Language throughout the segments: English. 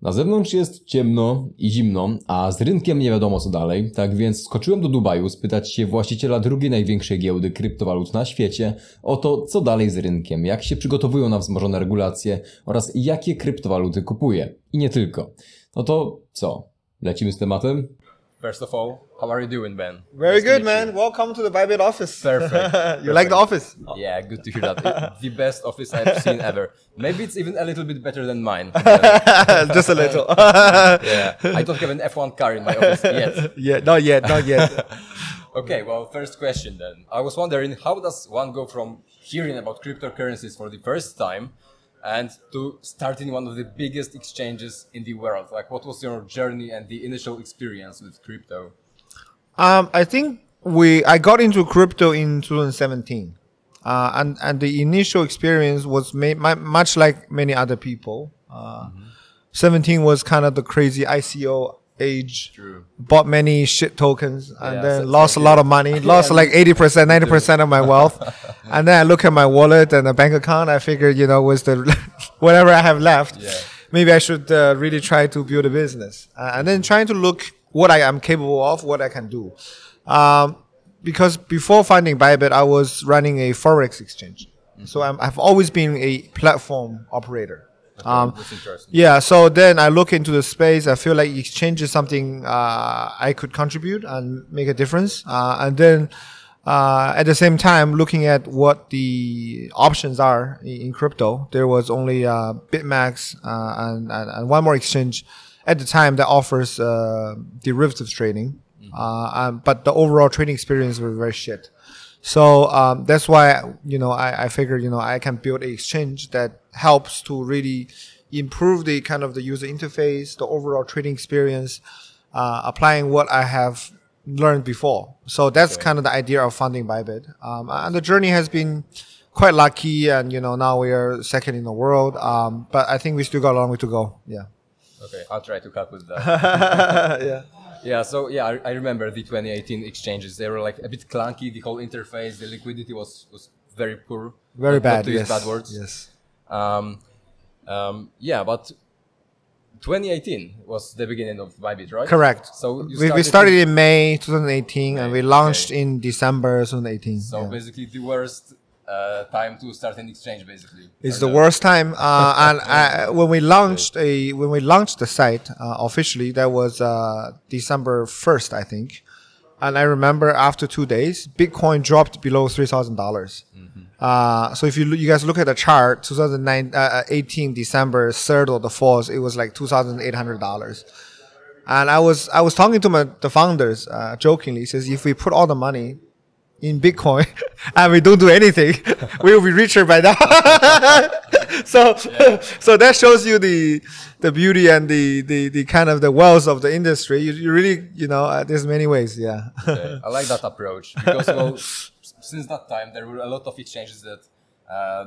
Na zewnątrz jest ciemno i zimno, a z rynkiem nie wiadomo co dalej, tak więc skoczyłem do Dubaju spytać się właściciela drugiej największej giełdy kryptowalut na świecie o to, co dalej z rynkiem, jak się przygotowują na wzmożone regulacje oraz jakie kryptowaluty kupuje. I nie tylko. No to co? Lecimy z tematem? First of all, how are you doing, Ben? Very good, man. Welcome to the ByBit office. Perfect. You like the office? Yeah, good to hear that. The best office I've seen ever. Maybe it's even a little bit better than mine. Just a little. Yeah, I don't have an F1 car in my office yet. Yeah, not yet. Okay, well, first question then. I was wondering, how does one go from hearing about cryptocurrencies for the first time and to starting one of the biggest exchanges in the world? Like, what was your journey and the initial experience with crypto? I think I got into crypto in 2017, and the initial experience was much like many other people. 17 was kind of the crazy ICO age. True. Bought many shit tokens and then so lost a lot of money. Lost like 80%, 90% of my wealth. And then I look at my wallet and the bank account. I figured, was the whatever I have left. Yeah. Maybe I should really try to build a business. And then trying to look what I am capable of, what I can do. Because before finding ByBit, I was running a Forex exchange. So I've always been a platform operator. That's interesting. Yeah, so then I look into the space. I feel like exchange is something I could contribute and make a difference. And then at the same time, looking at what the options are in crypto, there was only BitMax and one more exchange at the time that offers derivatives trading. But the overall trading experience was very shit. So that's why I figured I can build an exchange that helps to really improve the kind of the user interface, the overall trading experience, applying what I have learned before. So that's kind of the idea of founding ByBit. And the journey has been quite lucky, and now we are second in the world. But I think we still got a long way to go. Yeah. Okay, I'll try to help with that. Yeah. Yeah, so yeah, I remember the 2018 exchanges. They were like a bit clunky. The whole interface, the liquidity was very poor. Very bad. Not to use Yes. bad words. Yes. Yeah, but 2018 was the beginning of ByBit, right? Correct. So we started in May 2018 and we launched in December 2018. So yeah. basically the worst time to start an exchange, basically. It's the worst time. And when we launched the site officially, that was December 1st, I think. And I remember after 2 days, Bitcoin dropped below $3,000. So if you guys look at the chart, 2018 December 3rd or the 4th, it was like $2,800. And I was talking to the founders jokingly. He says, if we put all the money in Bitcoin and we don't do anything, we will be richer by now. So that shows you the beauty and the kind of the wealth of the industry. You really, there's many ways. Yeah. Okay. I like that approach because, well, since that time, there were a lot of exchanges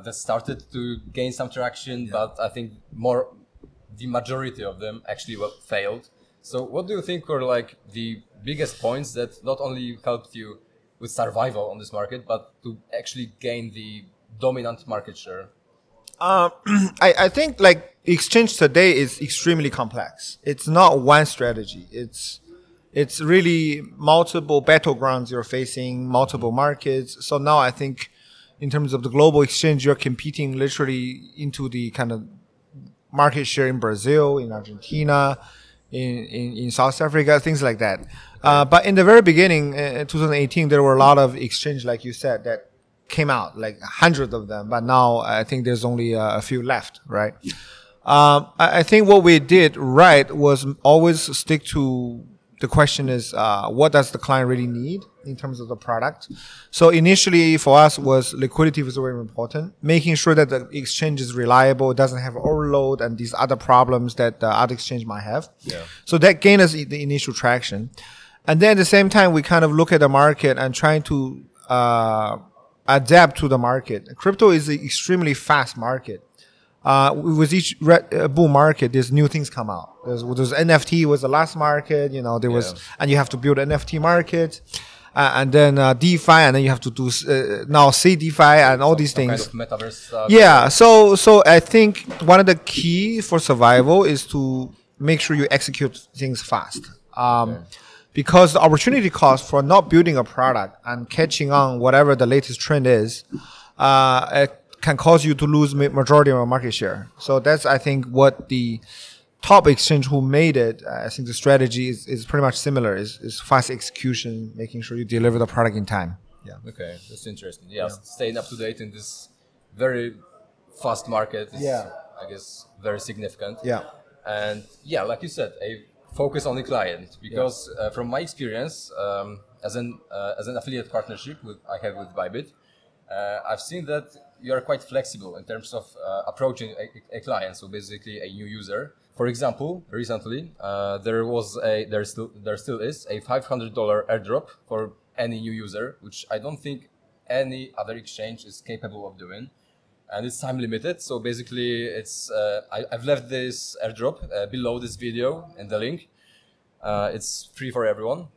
that started to gain some traction, but I think the majority of them actually failed. So what do you think were like the biggest points that not only helped you with survival on this market, but to actually gain the dominant market share? I think like exchange today is extremely complex. It's not one strategy. It's really multiple battlegrounds you're facing, multiple markets. So now I think in terms of the global exchange, you're competing literally into the kind of market share in Brazil, in Argentina, in South Africa, things like that. But in the very beginning, in 2018, there were a lot of exchange, like you said, that came out, like hundreds of them. But now I think there's only a few left, right? I think what we did right was always stick to the question is, what does the client really need in terms of the product? So initially for us was liquidity was very important, making sure that the exchange is reliable, doesn't have overload and these other problems that the other exchange might have. Yeah. So that gained us the initial traction. And then at the same time, we kind of look at the market and trying to adapt to the market. Crypto is an extremely fast market. With each bull market, there's new things come out. There's NFT was the last market, there was, and you have to build an NFT market, and then DeFi, and then you have to do now CDeFi and all these things. Kind of metaverse stuff. Yeah, so I think one of the key for survival is to make sure you execute things fast. Because the opportunity cost for not building a product and catching on whatever the latest trend is, it can cause you to lose majority of your market share. So that's, I think, what the top exchange who made it, I think the strategy is pretty much similar, is fast execution, making sure you deliver the product in time. Yeah. Okay, that's interesting. Yeah, staying up to date in this very fast market is, I guess, very significant. Yeah. And yeah, like you said, a focus on the client, because from my experience as an affiliate partnership I have with ByBit, I've seen that you are quite flexible in terms of approaching a client, so basically a new user. For example, recently there still is a $500 airdrop for any new user, which I don't think any other exchange is capable of doing, and it's time limited. So basically, it's I've left this airdrop below this video in the link. It's free for everyone.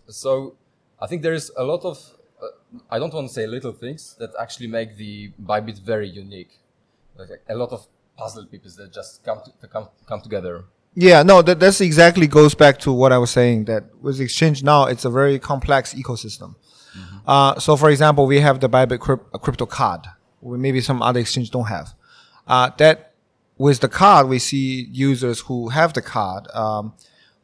So I think there is a lot of I don't want to say little things that actually make the ByBit very unique. Like a lot of puzzle pieces that just come together. Yeah, no, that's exactly goes back to what I was saying, that with exchange now, it's a very complex ecosystem. So for example, we have the ByBit crypto card, maybe some other exchange don't have. That with the card, we see users who have the card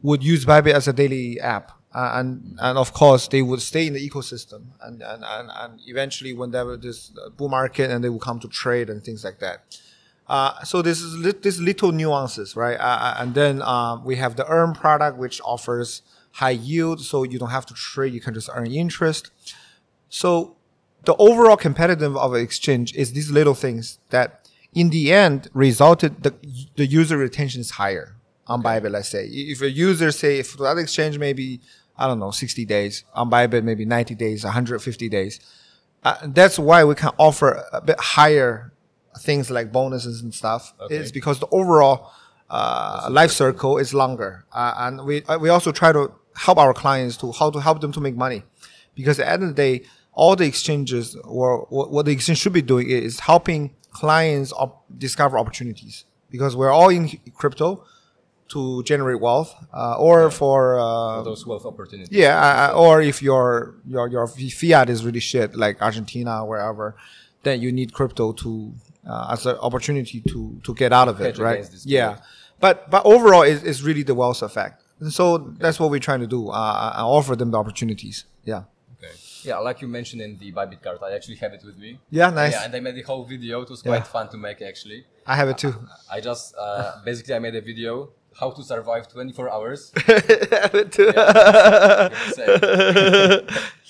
would use ByBit as a daily app. And of course, they would stay in the ecosystem. And eventually, when there was this bull market, and they will come to trade and things like that. So this little nuances, right? And then we have the earn product, which offers high yield, so you don't have to trade, you can just earn interest. So the overall competitive of an exchange is these little things that in the end resulted the user retention is higher on ByBit, let's say. If a user say, if the other exchange maybe, I don't know, 60 days, on ByBit maybe 90 days, 150 days. That's why we can offer a bit higher things like bonuses and stuff. It's because the overall life circle is longer. And we also try to help our clients to help them to make money. Because at the end of the day, all the exchanges, or what the exchange should be doing is helping clients discover opportunities. Because we're all in crypto to generate wealth, or for those wealth opportunities. Yeah, or if your fiat is really shit, like Argentina or wherever, then you need crypto to as an opportunity to get out of it, right? Yeah, but overall, it's really the wealth effect. And so that's what we're trying to do, offer them the opportunities. Yeah. Okay. Yeah, like you mentioned in the ByBit card, I actually have it with me. Yeah, nice. Yeah, and I made the whole video. It was quite fun to make, actually. I have it too. I just basically I made a video how to survive 24 hours. I have it too.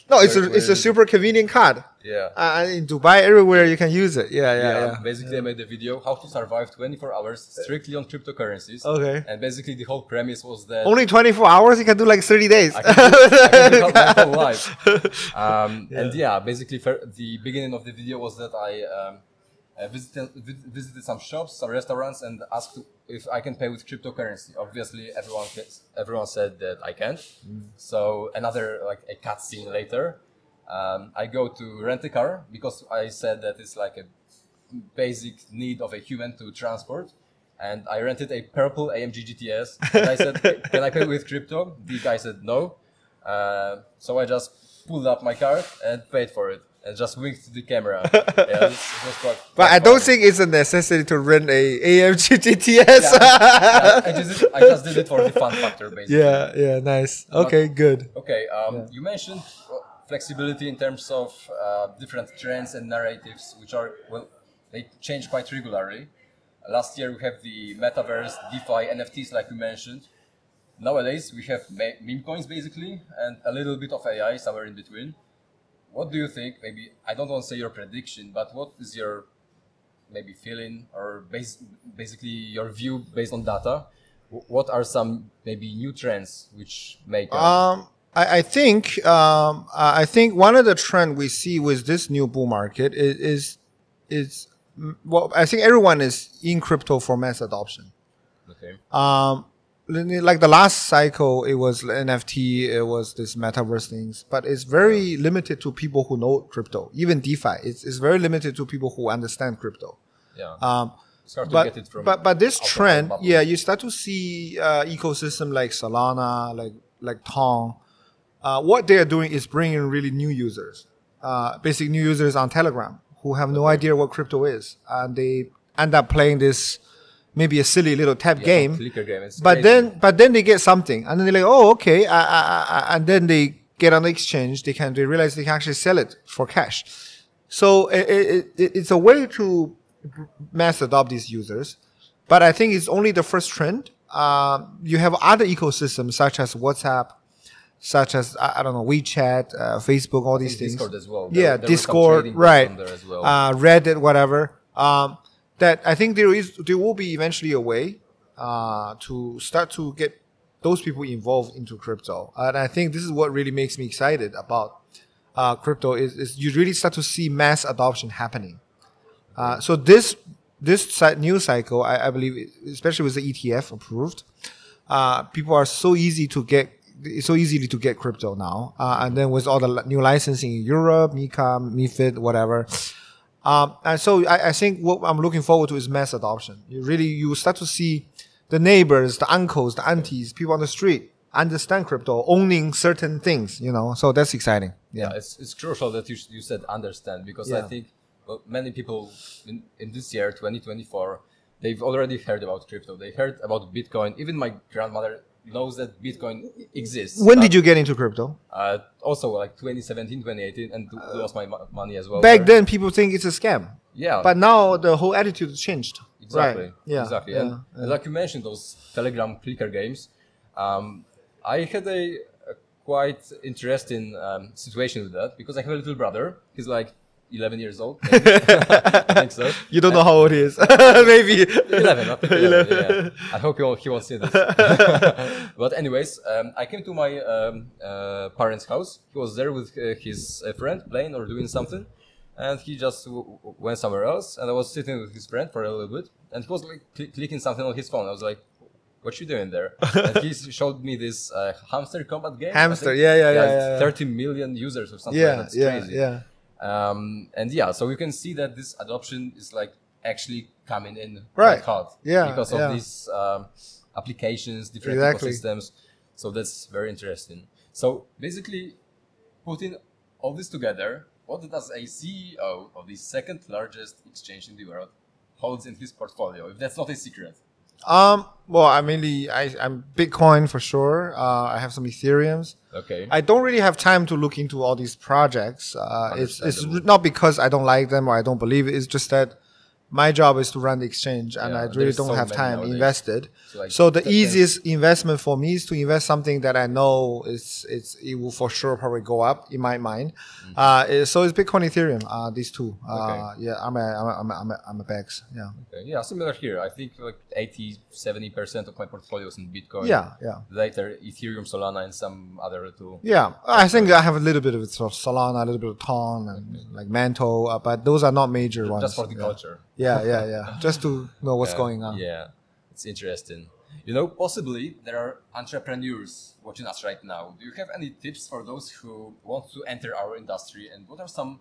No, it's a super convenient card. Yeah. In Dubai, everywhere you can use it. Yeah. Basically, I made a video how to survive 24 hours strictly on cryptocurrencies. Okay. And basically, the whole premise was that only 24 hours. You can do like 30 days. I can do my whole life. And yeah, basically, the beginning of the video was that I visited some shops, some restaurants, and asked if I can pay with cryptocurrency. Obviously, everyone said that I can't. So another, like a cutscene later, I go to rent a car because I said that it's like a basic need of a human to transport. And I rented a purple AMG GTS. And I said, can I pay with crypto? The guy said no. So I just pulled up my card and paid for it. And just winked to the camera. Yeah, it was quite but I don't think it's a necessity to rent a AMG GTS. Yeah, I just did it for the fun factor, basically. Yeah, nice. Okay, good. Okay, you mentioned flexibility in terms of different trends and narratives, which are, well, they change quite regularly. Last year we have the metaverse, DeFi, NFTs, like we mentioned. Nowadays we have meme coins, basically, and a little bit of AI somewhere in between. What do you think? Maybe, I don't want to say your prediction, but what is your maybe feeling or basically your view based on data? What are some maybe new trends which make? I think one of the trend we see with this new bull market is well, I think everyone is in crypto for mass adoption. Okay. Like the last cycle, it was NFT, it was this metaverse things, but it's very limited to people who know crypto. Even DeFi, it's very limited to people who understand crypto. Yeah. start to get it from. But this out of trend, our bubble. yeah, you start to see ecosystem like Solana, like Tong. What they are doing is bringing really new users, basic new users on Telegram who have no idea what crypto is, and they end up playing this maybe a silly little tab game. Clicker game. It's But crazy. then they get something, and then they're like, oh, okay, and then they get on the exchange. They realize they can actually sell it for cash. So it's a way to mass adopt these users, but I think it's only the first trend. You have other ecosystems such as WhatsApp, such as I don't know, WeChat, Facebook, all these things. Discord as well. Yeah, There were some Discord, trading right? on there as well. Reddit, whatever. That I think there will be eventually a way to start to get those people involved into crypto, and I think this is what really makes me excited about crypto. Is you really start to see mass adoption happening. So this news cycle, I believe, especially with the ETF approved, people are so easily to get crypto now, and then with all the new licensing in Europe, MiCA, MiFID, whatever. And so I think what I'm looking forward to is mass adoption. You start to see the neighbors, the uncles, the aunties, people on the street understand crypto, owning certain things, so that's exciting. Yeah, it's crucial that you said understand, because I think many people in this year, 2024, they've already heard about crypto. They heard about Bitcoin. Even my grandmother knows that Bitcoin exists. When did you get into crypto? Also like 2017, 2018, and lost my money as well. Back then, people think it's a scam. Yeah. But now the whole attitude changed. Exactly. Right. Yeah. Exactly. Yeah. And like you mentioned, those Telegram clicker games, I had a quite interesting situation with that, because I have a little brother. He's like 11 years old. Maybe. I think so. You don't know how old he is. Maybe 11, I think 11, yeah. I hope he won't see this. But anyways, I came to my parents' house. He was there with his friend playing or doing something, and he just went somewhere else. And I was sitting with his friend for a little bit, and he was like clicking something on his phone. I was like, "What you doing there?" And he showed me this hamster combat game. Hamster, It's yeah. 30 million users or something. Yeah, That's yeah, crazy. yeah. And yeah, so you can see that this adoption is like actually coming in Right. quite hard, Yeah, because yeah. of these applications, different Exactly. ecosystems. So that's very interesting. So basically, putting all this together, what does a CEO of the second largest exchange in the world holds in his portfolio, if that's not a secret? Well, I'm Bitcoin for sure. I have some Ethereums. Okay. I don't really have time to look into all these projects. It's Understandable. not because I don't like them or I don't believe it. It's just that my job is to run the exchange, and Yeah, I really there's don't so have many time nowadays. invested. like, So the that- easiest investment for me is to invest something that I know it will for sure probably go up in my mind. So it's Bitcoin, Ethereum, these two. Okay. Yeah, I'm a bags. Yeah. Okay. Yeah, similar here. I think like 80-70% of my portfolio is in Bitcoin. Yeah, yeah. Later, Ethereum, Solana, and some other two. Yeah, I think I have a little bit of Solana, a little bit of Tron, and like Manto, but those are not major ones. Just for the culture. Yeah. Just to know what's going on. Yeah, it's interesting. Possibly there are entrepreneurs watching us right now. Do you have any tips for those who want to enter our industry? And what are some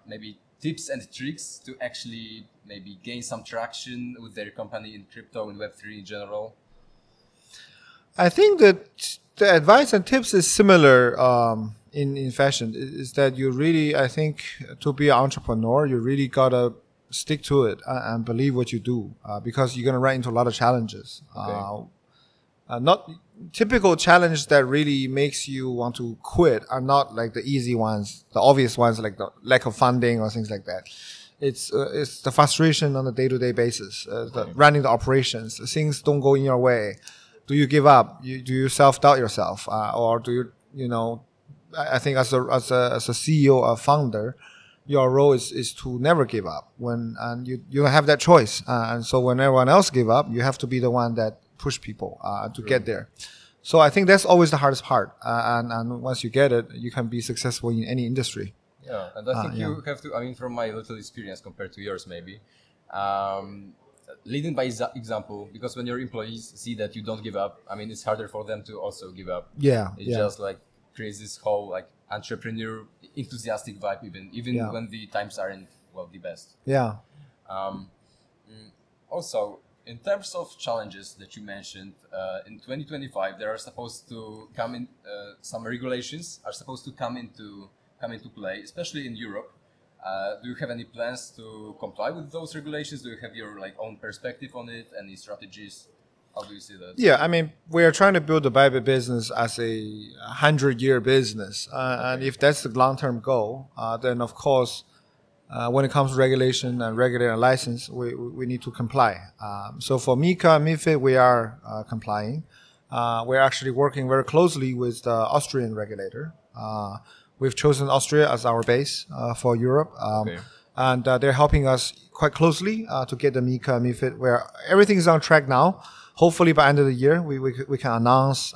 maybe tips and tricks to actually maybe gain some traction with their company in crypto and Web3 in general? I think that the advice and tips is similar in fashion. Is that you really, I think, to be an entrepreneur, you really gotta stick to it and believe what you do, because you're gonna run into a lot of challenges. Okay. Not typical challenge that really makes you want to quit are not like the easy ones, the obvious ones like the lack of funding or things like that. It's the frustration on a day-to-day basis, running the operations. Things don't go in your way. Do you give up? Do you self-doubt yourself, or do you I think as a CEO or founder, your role is to never give up. And you don't have that choice. And so when everyone else give up, you have to be the one that push people to get there. So I think that's always the hardest part. And once you get it, you can be successful in any industry. Yeah, and I think you have to, from my little experience compared to yours maybe, leading by example, because when your employees see that you don't give up, it's harder for them to also give up. Yeah. It just like creates this whole like entrepreneur enthusiastic vibe even when the times aren't the best. Yeah. Also, in terms of challenges that you mentioned, in 2025 there are supposed to come in some regulations are supposed to come into play, especially in Europe. Do you have any plans to comply with those regulations? Do you have your own perspective on it? Any strategies? How do you see that? Yeah, I mean, we are trying to build the ByBit business as a 100-year business, and if that's the long-term goal, then of course, when it comes to regulation and regulator license, we need to comply. So for MiCA and MiFID, we are complying. We're actually working very closely with the Austrian regulator. We've chosen Austria as our base for Europe, and they're helping us quite closely to get the MiCA and MiFID, where everything is on track now. Hopefully by end of the year, we can announce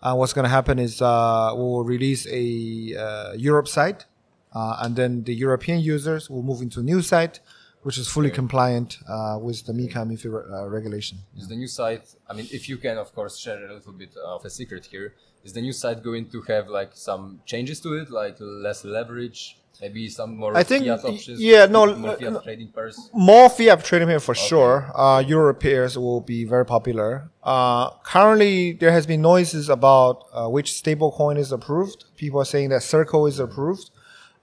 what's going to happen is we'll release a Europe site, and then the European users will move into a new site, which is fully compliant with the MiCA and MiFID regulation. Is the new site, I mean, if you can, of course, share a little bit of a secret here, is the new site going to have some changes to it, like less leverage? Maybe some more fiat options? Yeah, more fiat trading pairs? More fiat trading pairs for sure. Euro pairs will be very popular. Currently, there has been noises about which stablecoin is approved. People are saying that Circle is approved.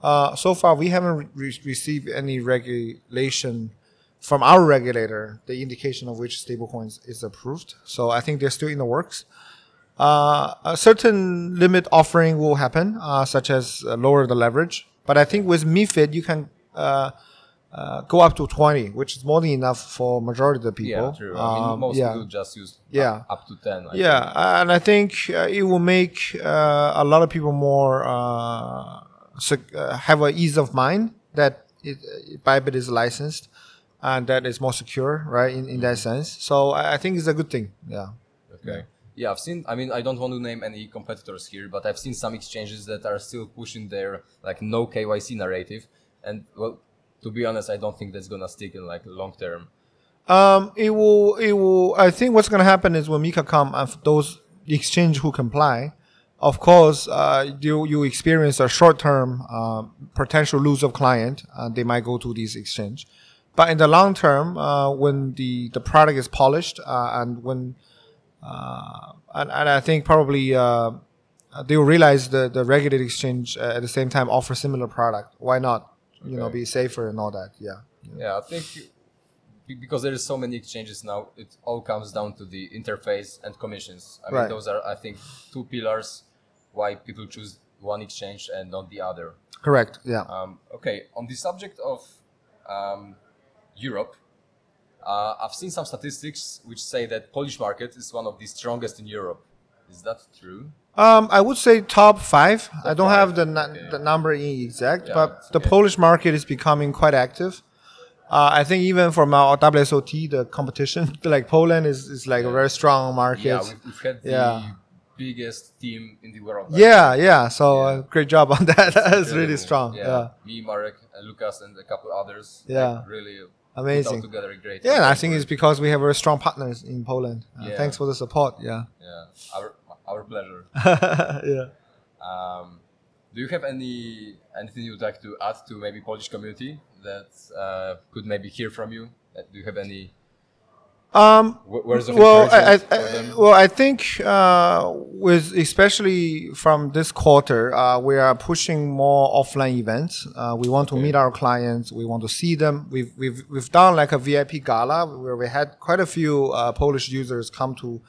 So far, we haven't received any regulation from our regulator, the indication of which stablecoins is approved. So I think they're still in the works. A certain limit offering will happen, such as lower the leverage. But I think with MiFID, you can go up to 20, which is more than enough for majority of the people. Yeah, true. I mean, most people just use up to 10. And I think it will make a lot of people more have an ease of mind that ByBit is licensed and that is more secure, right, in that sense. So I think it's a good thing. Yeah. Okay. Yeah, I've seen, I mean, I don't want to name any competitors here, but I've seen some exchanges that are still pushing their no KYC narrative. And well, to be honest, I don't think that's going to stick in long term. It will, I think what's going to happen is when MiCA come and those exchange who comply, of course, you experience a short-term potential lose of client, and they might go to this exchange. But in the long term, when the product is polished and when and I think probably they will realize the regulated exchange at the same time offer similar product. Why not? You know, be safer and all that. Yeah. Yeah, I think because there is so many exchanges now, it all comes down to the interface and commissions. I mean, those are, I think, two pillars why people choose one exchange and not the other. Correct. Yeah. Okay. On the subject of Europe. I've seen some statistics which say that Polish market is one of the strongest in Europe. Is that true? I would say top 5. I don't have the number in exact, but the Polish market is becoming quite active. I think even from our WSOT, the competition, Poland is a very strong market. Yeah, we've had the biggest team in the world. So great job on that. That's really strong. Yeah. Me, Marek, Lucas, and a couple others. Yeah. Really. Amazing. Put together a great and I think it's because we have very strong partners in Poland. Thanks for the support. Yeah, our pleasure. Do you have anything you'd like to add to maybe Polish community that could maybe hear from you? Do you have any words of encouragement? I think with especially from this quarter, we are pushing more offline events. We want to meet our clients. We want to see them. We've done a VIP gala where we had quite a few Polish users come to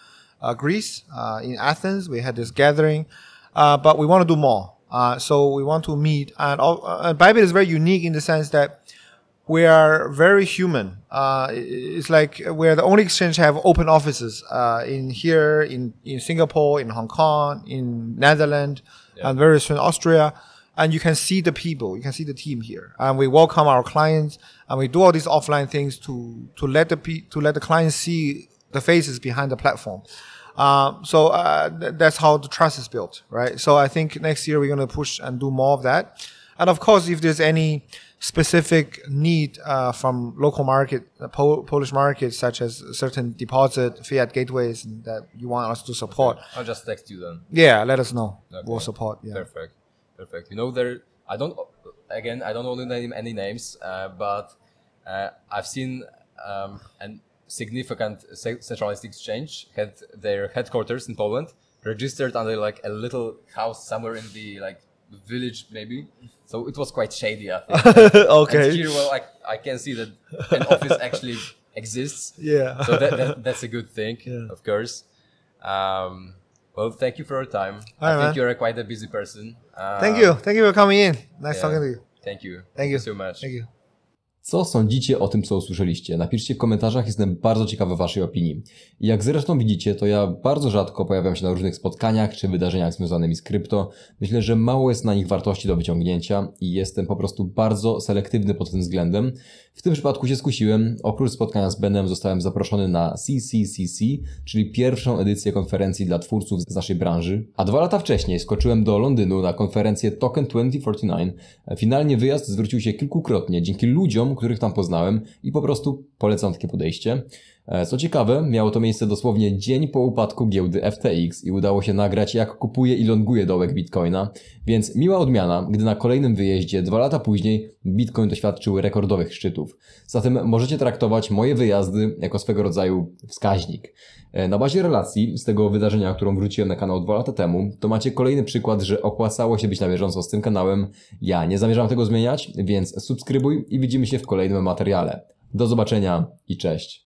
Greece in Athens. We had this gathering, but we want to do more. So we want to meet, and ByBit is very unique in the sense that we are very human. It's like we're the only exchange have open offices in Singapore, in Hong Kong, in Netherlands, and very soon Austria. And you can see the people, you can see the team here. And we welcome our clients, and we do all these offline things to let the clients see the faces behind the platform. So that's how the trust is built, right? So I think next year we're going to push and do more of that. And of course, if there's any specific need from local market, Polish markets, such as certain deposit fiat gateways that you want us to support, I'll just text you then. Yeah, let us know. We'll support. Yeah. Perfect. You know, I don't want to name any names, but I've seen and significant centralized exchange had their headquarters in Poland, registered under like a little house somewhere in the like village maybe. So it was quite shady, I think. Okay. And here, well, I can see that an office actually exists. Yeah. So that's a good thing, of course. Well, thank you for your time. I think you're quite a busy person. Thank you for coming in. Nice talking to you. Thank you. Thank you so much. Thank you. Co sądzicie o tym, co usłyszeliście? Napiszcie w komentarzach, jestem bardzo ciekawy waszej opinii. I jak zresztą widzicie, to ja bardzo rzadko pojawiam się na różnych spotkaniach czy wydarzeniach związanymi z krypto. Myślę, że mało jest na nich wartości do wyciągnięcia i jestem po prostu bardzo selektywny pod tym względem. W tym przypadku się skusiłem. Oprócz spotkania z Benem zostałem zaproszony na CCCC, czyli pierwszą edycję konferencji dla twórców z naszej branży. A 2 lata wcześniej skoczyłem do Londynu na konferencję Token 2049. Finalnie wyjazd zwrócił się kilkukrotnie dzięki ludziom, których tam poznałem i po prostu polecam takie podejście. Co ciekawe, miało to miejsce dosłownie dzień po upadku giełdy FTX i udało się nagrać, jak kupuje i longuje dołek Bitcoina, więc miła odmiana, gdy na kolejnym wyjeździe 2 lata później Bitcoin doświadczył rekordowych szczytów. Zatem możecie traktować moje wyjazdy jako swego rodzaju wskaźnik. Na bazie relacji z tego wydarzenia, którą wróciłem na kanał 2 lata temu, to macie kolejny przykład, że opłacało się być na bieżąco z tym kanałem. Ja nie zamierzam tego zmieniać, więc subskrybuj i widzimy się w kolejnym materiale. Do zobaczenia i cześć.